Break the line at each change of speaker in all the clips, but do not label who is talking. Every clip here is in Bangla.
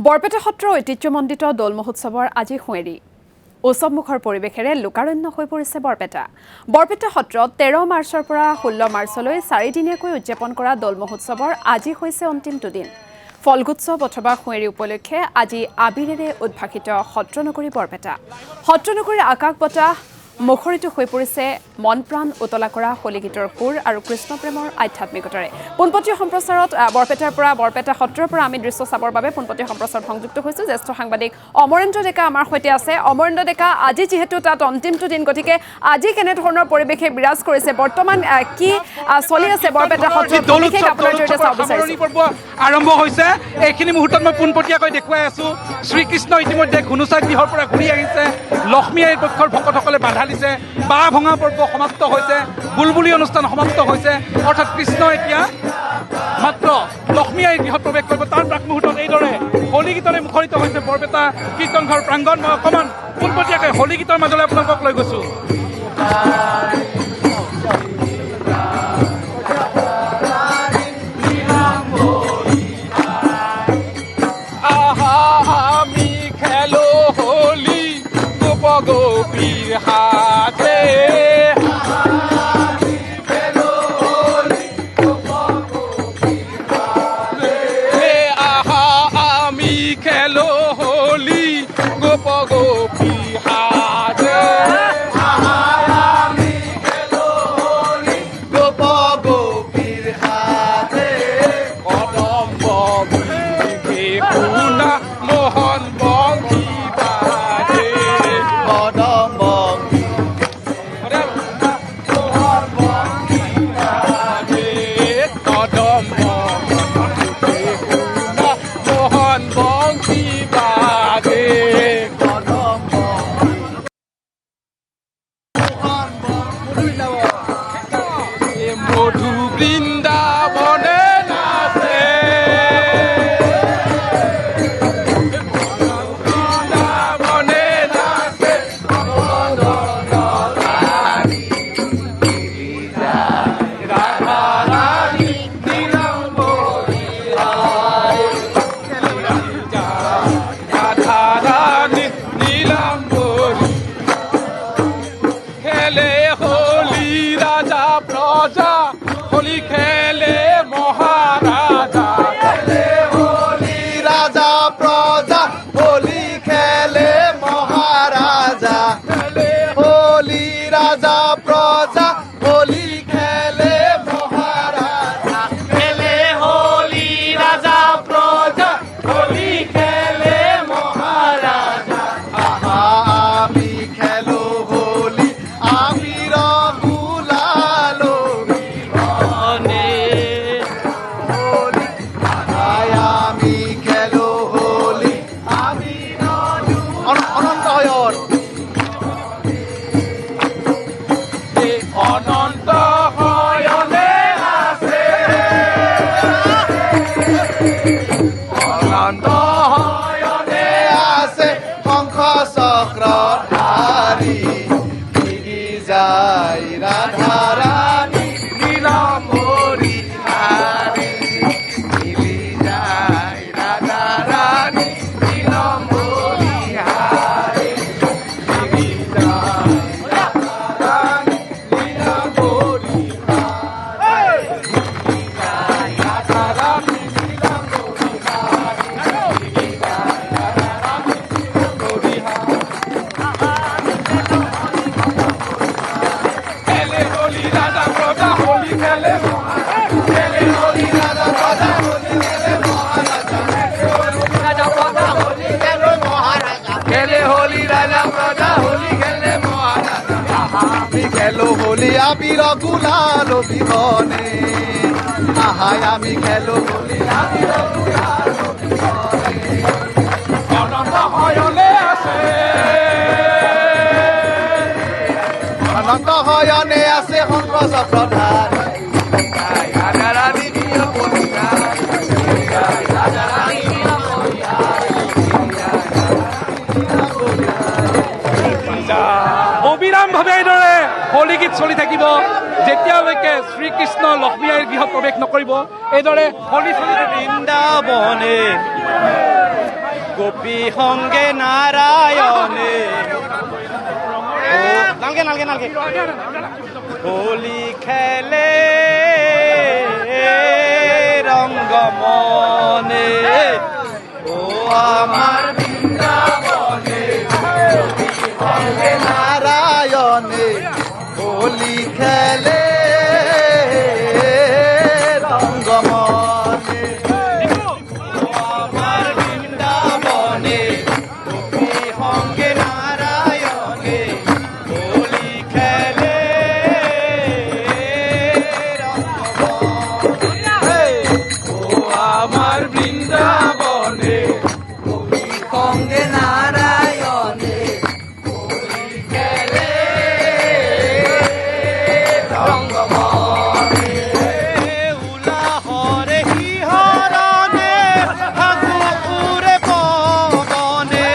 বৰপেটা সত্ৰৰ ঐতিহ্যমণ্ডিত দৌল মহোৎসৱৰ আজি সুঁৱেৰী উৎসৱমুখৰ পৰিৱেশেৰে লোকাৰণ্য হৈ পৰিছে বৰপেটা। বৰপেটা সত্ৰত 13 মাৰ্চৰ পৰা 16 মাৰ্চলৈ 4 দিনীয়াকৈ উদযাপন কৰা দৌল মহোৎসৱৰ আজি হৈছে অন্তিমটো দিন। ফলগোৎসৱ অথবা সুঁৱেৰী উপলক্ষে আজি আবিৰেৰে উদ্ভাসিত সত্ৰনগৰী বৰপেটা। সত্ৰনগৰীৰ আকাশ বতাহ মুখৰিত হৈ পৰিছে মন প্ৰাণ উতলা কৰা হোলী গীতৰ সুৰ আৰু কৃষ্ণ প্ৰেমৰ আধ্যাত্মিকতাৰে। পোনপটীয়া সম্প্ৰচাৰত বৰপেটা সত্ৰৰ পৰা আমি দৃশ্য চাবৰ বাবে পোনপটীয়া সম্প্ৰচাৰত সংযুক্ত হৈছোঁ। জ্যেষ্ঠ সাংবাদিক অমৰেন্দ্ৰ ডেকা আমাৰ সৈতে আছে। অমৰেন্দ্ৰ ডেকা, আজি যিহেতু তাত অন্তিমটো দিন, গতিকে আজি কেনেধৰণৰ পৰিৱেশে বিৰাজ কৰিছে, বৰ্তমান কি চলি আছে বৰপেটা সত্ৰত, আপোনাৰ জৰিয়তে চাব বিচাৰিছোঁ।
আৰম্ভ হৈছে এইখিনি মুহূৰ্তত মই পোনপটীয়াকৈ দেখুৱাই আছোঁ। শ্ৰীকৃষ্ণ ইতিমধ্যে ঘুনুচা গৃহৰ পৰা ঘূৰি আহিছে। লক্ষ্মী আইৰ পক্ষৰ ভকতসকলে বাধা দিছে। বাঁহ ভঙা পৰ্ব সমাপ্ত হৈছে, বুলবুলি অনুষ্ঠান সমাপ্ত হৈছে, অৰ্থাৎ কৃষ্ণ এতিয়া মাত্ৰ লক্ষ্মী আইৰ গৃহত প্ৰৱেশ কৰিব। তাৰ প্ৰাক মুহূৰ্তত এইদৰে হোলী গীতৰে মুখৰিত হৈছে বৰপেটা কীৰ্তন ঘৰ প্ৰাংগণ। মই অকণমান পোনপটীয়াকৈ হোলী গীতৰ মাজলৈ আপোনালোকক লৈ গৈছোঁ। গোপীৰ হাতে আহা আমি খেলো হোলী গোপ গোপীৰ হাতে গোপ গোপীৰ হাতে কদম্ব শুনা মোহন বংশী মধু বৃন্দাবনে নাচে বৃন্দাবনে নাচে রাধা রানী নীলাম্বরী রাধা রানী নীলাম্বরী খেলে হোলী রাজা প্রজা হোলী খেলে মহারাজা খেলে হোলী রাজা প্রজা হোলী খেলে মহারাজা খেলে হোলী রাজা প্রজা হোলী খেলে মহারাজা খেলে হোলী রাজা প্রজা হোলী খেলে মহারাজা আহা আমি খেলো হোলী আমি অনন্ত হয়নে আছে অনন্ত হয়নে আছে শংখ চক্ৰ ধাৰি মিলি যায় ৰাধা ৰাণী নীলাম্বৰী হাৰি মিলি যায় ৰাধা ৰাণী নীলাম্বৰী হাৰি মিলি যায় খেলো হোলী আবির গুলাল বিহনে আহাই আমি খেলো হোলী আবির গুলাল বিহনে অনন্ত হয়নে আছে অনন্ত হয়নে আছে শংখ চক্ৰ ধাৰি রাধা রানী নীলাম্বরী রাধা রানী নীলাম্বরী অবিৰাম ভাৱে এইদৰে হোলী গীত চলি থাকিব যেতিয়ালৈকে শ্ৰীকৃষ্ণ লক্ষ্মী আইৰ গৃহত প্ৰৱেশ নকৰিব। এইদৰে হোলী চলি বৃন্দাবনে
গোপী সঙ্গে নারায়ণে নালগে নালগে নালগে হোলি খেলে রঙ্গমনে ও আমার বৃন্দাবনে সঙ্গে নারায়ণে হোলি খেলে রঙ্গমনে ও আমার বৃন্দাবনে গোপী সঙ্গে নারায়ণে হোলি খেলে রঙ্গমনে ও আমার বৃন্দাবনে গোপী সঙ্গে নারায়ণে হোলি খেলে রঙ্গমনে উলাহরে হিহরণে ফাগুরে পবনে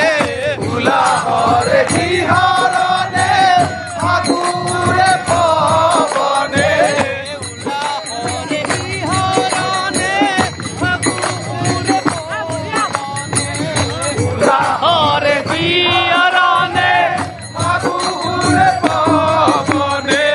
উলাহরে হিহরণে ফাগুরে পবনে উলাহরে হিহরণে ফাগুরে পবনে উলাহরে হিহরণে ফাগুরে পবনে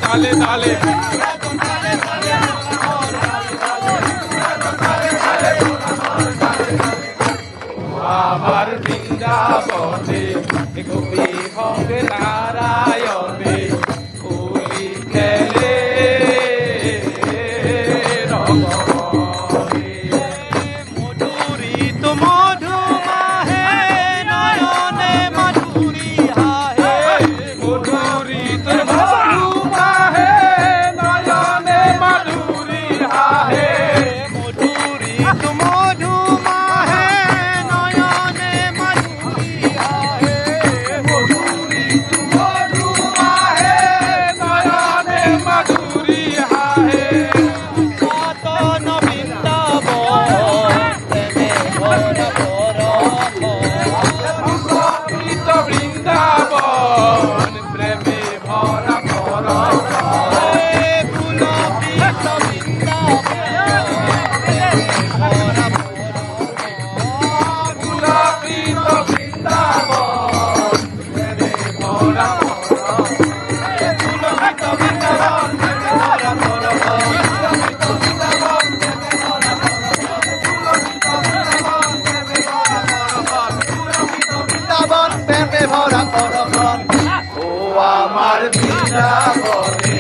তালে তালে আমার বৃন্দাবনে গোপী সঙ্গে নারায়ণে হোলি খেলে রঙ্গমনে মধুরিত মধুমাহে নয়নে মাধুরী হাহে মধুরিত মধুমাহে নয়নে মাধুরী হাহে মধুরিত মধুমাহে নয়নে মাধুরী হাহে মধুরিত মধুমাহে নয়নে মাধুরী হাহে সাতন বৃন্দাবন প্রেমে ভরা পরম পুলকিত বৃন্দাবন প্রেমে ভরা পরম পুলকিত বৃন্দাবন পুলকিত বৃন্দাবন প্রেমে ভরা পরম পুলকিত বৃন্দাবন প্রেমে ভরা পরম বৃন্দাবন প্রেমে ভরা পরম ও আমার বৃন্দাবনে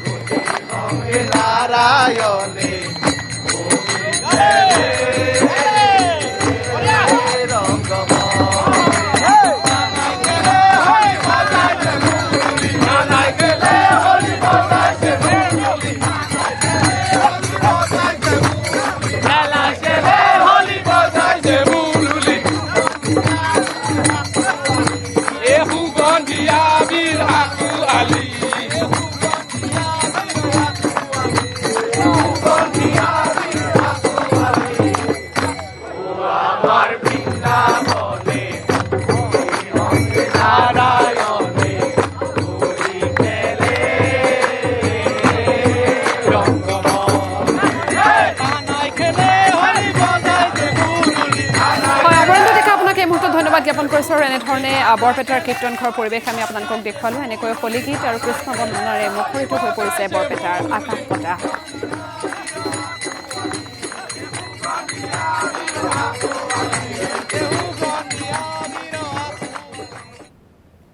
গোপী সঙ্গে নারায়ণে হোলি খেলে রঙ্গমনে কানাই গেলে হরি বাজাইছে মুরলি কানাই গেলে হরি বাজাইছে মুরলি কানাই গেলে হরি বাজাইছে মুরলি এহু গন্ধিয়া বিরহাকু আলী আমার বৃন্দাবনে নারায়ণে হোলি খেলে রঙ্গমনে কানাই খেলে হরি বাজাইছে মুরলি
হয় অপৰেন্দ্ৰ ডেকা আপোনাক এই মুহূৰ্তত ধন্যবাদ জ্ঞাপন কৰিছোঁ আৰু এনেধৰণে বৰপেটাৰ কীৰ্তন ঘৰৰ পৰিৱেশ আমি আপোনালোকক দেখুৱালোঁ এনেকৈ হোলী গীত আৰু কৃষ্ণ বন্দনাৰে মুখৰিত হৈ পৰিছে বৰপেটাৰ আকাশ বতাহ